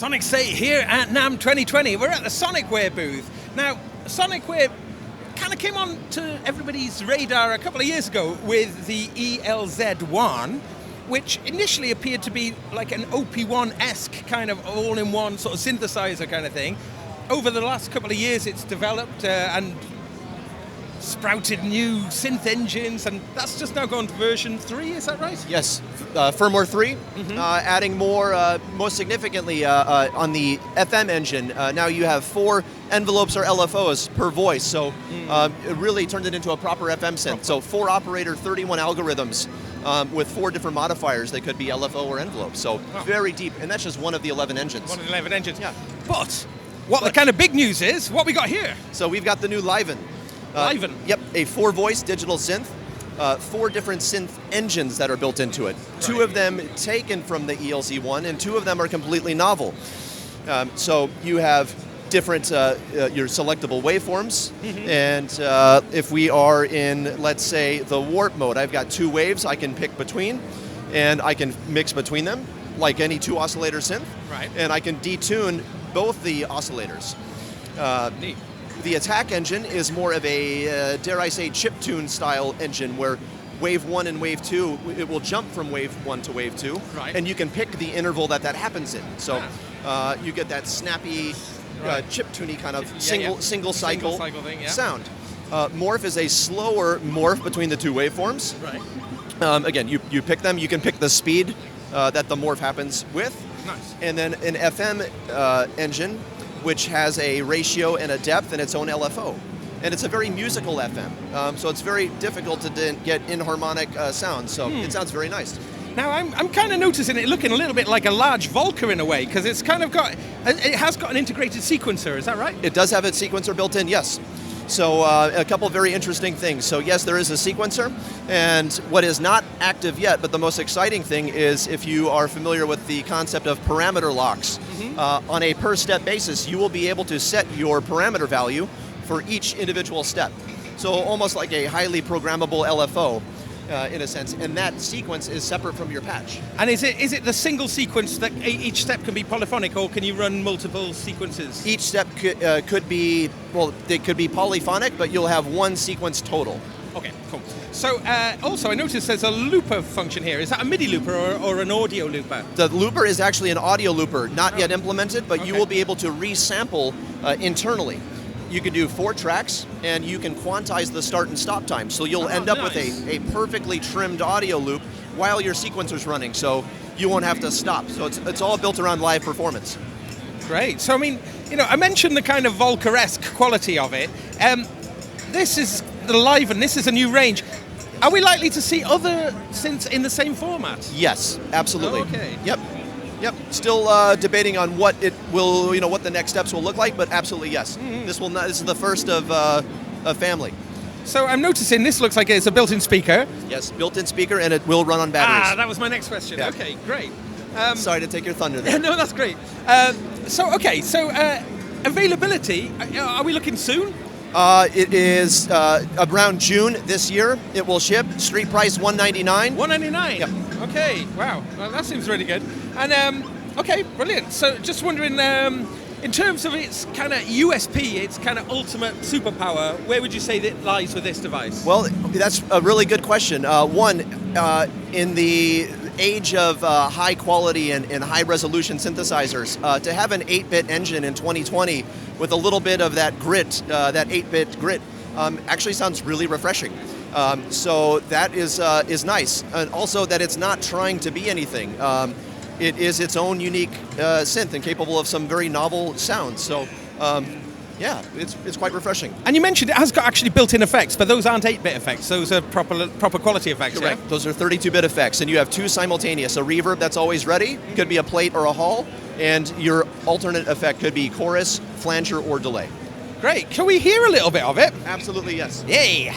Sonicstate here at NAMM 2020. We're at the Sonicware booth. Now, Sonicware kind of came on to everybody's radar a couple of years ago with the ELZ1, which initially appeared to be like an OP1-esque kind of all-in-one sort of synthesizer kind of thing. Over the last couple of years, it's developed and sprouted new synth engines, and that's just now gone to version 3, is that right? Yes, firmware 3, adding more, most significantly on the FM engine. Now you have 4 envelopes or LFOs per voice, so it really turned it into a proper FM synth. So 4 operator, 31 algorithms with 4 different modifiers that could be LFO or envelope. So very deep, and that's just one of the 11 engines. One of the 11 engines. Yeah. But the kind of big news is, what we got here? So we've got the new Liven. Liven. Yep, a 4-voice digital synth. 4 different synth engines that are built into it. Right. 2 of them taken from the ELZ1, and 2 of them are completely novel. So you have different your selectable waveforms, and if we are in, let's say, the warp mode, I've got 2 waves I can pick between, and I can mix between them like any 2 oscillator synth. Right. And I can detune both the oscillators. Neat. The attack engine is more of a, dare I say, chiptune style engine where wave 1 and wave 2, it will jump from wave 1 to wave 2, and you can pick the interval that happens in. So you get that snappy, chiptuney kind of single cycle thing, sound. Morph is a slower morph between the 2 waveforms. Right. Again, you pick them, you can pick the speed that the morph happens with. Nice. And then an FM engine, which has a ratio and a depth and its own LFO. And it's a very musical FM, so it's very difficult to get inharmonic sounds, so it sounds very nice. Now, I'm kind of noticing it looking a little bit like a large Volca in a way, because it has got an integrated sequencer, is that right? It does have a sequencer built in, yes. So a couple very interesting things. So yes, there is a sequencer, and what is not active yet, but the most exciting thing is if you are familiar with the concept of parameter locks, on a per step basis, you will be able to set your parameter value for each individual step. So almost like a highly programmable LFO. In a sense, and that sequence is separate from your patch. And is it the single sequence that each step can be polyphonic, or can you run multiple sequences? Each step could be, well, they could be polyphonic, but you'll have 1 sequence total. Okay, cool. So also I noticed there's a looper function here. Is that a Midi looper or an audio looper? The looper is actually an audio looper, not yet implemented, but you will be able to resample internally. You can do 4 tracks, and you can quantize the start and stop time. So you'll end up with a perfectly trimmed audio loop while your sequencer's running, so you won't have to stop. So it's all built around live performance. Great. So I mean, I mentioned the kind of Volca-esque quality of it. This is the Liven. This is a new range. Are we likely to see other synths in the same format? Yes, absolutely. Okay. Yep. Still debating on what it will, what the next steps will look like, but absolutely yes. This is the first of a family. So I'm noticing this looks like it's a built-in speaker. Yes, built-in speaker, and it will run on batteries. That was my next question. Yeah. Okay, great. Sorry to take your thunder there. No, that's great. So availability. Are we looking soon? It is around June this year. It will ship. Street price $199. $199. Yep. Okay. Wow. Well, that seems really good. And okay, brilliant. So just wondering, in terms of its kind of USP, its kind of ultimate superpower, where would you say that lies with this device? Well, that's a really good question. One, in the age of high quality and high resolution synthesizers, to have an 8-bit engine in 2020 with a little bit of that grit, that 8-bit grit, actually sounds really refreshing. So that is nice, and also that it's not trying to be anything. It is its own unique synth and capable of some very novel sounds. So yeah, it's quite refreshing. And you mentioned it has got actually built-in effects, but those aren't 8-bit effects. Those are proper quality effects. Correct. Yeah? Those are 32-bit effects, and you have 2 simultaneous. A reverb that's always ready, could be a plate or a hall, and your alternate effect could be chorus, flanger, or delay. Great. Can we hear a little bit of it? Absolutely, yes. Yay!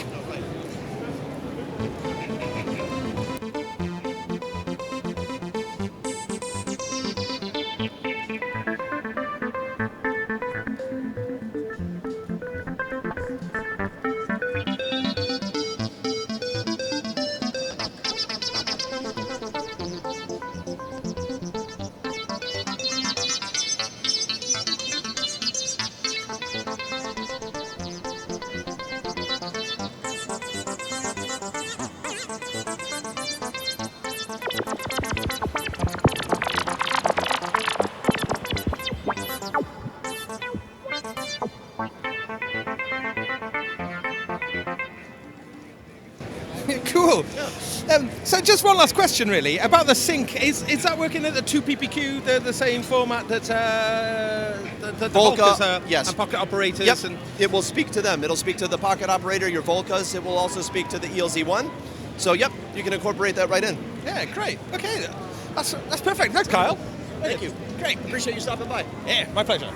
So just one last question, really, about the sync. Is that working at the 2PPQ, the same format that the Volcas are, yes, and Pocket operators? Yep. And it will speak to them. It'll speak to the Pocket operator, your Volcas. It will also speak to the ELZ1. So, yep, you can incorporate that right in. Yeah, great. Okay, that's perfect. Thanks, Kyle. Thank you. Great. Appreciate you stopping by. Yeah, my pleasure.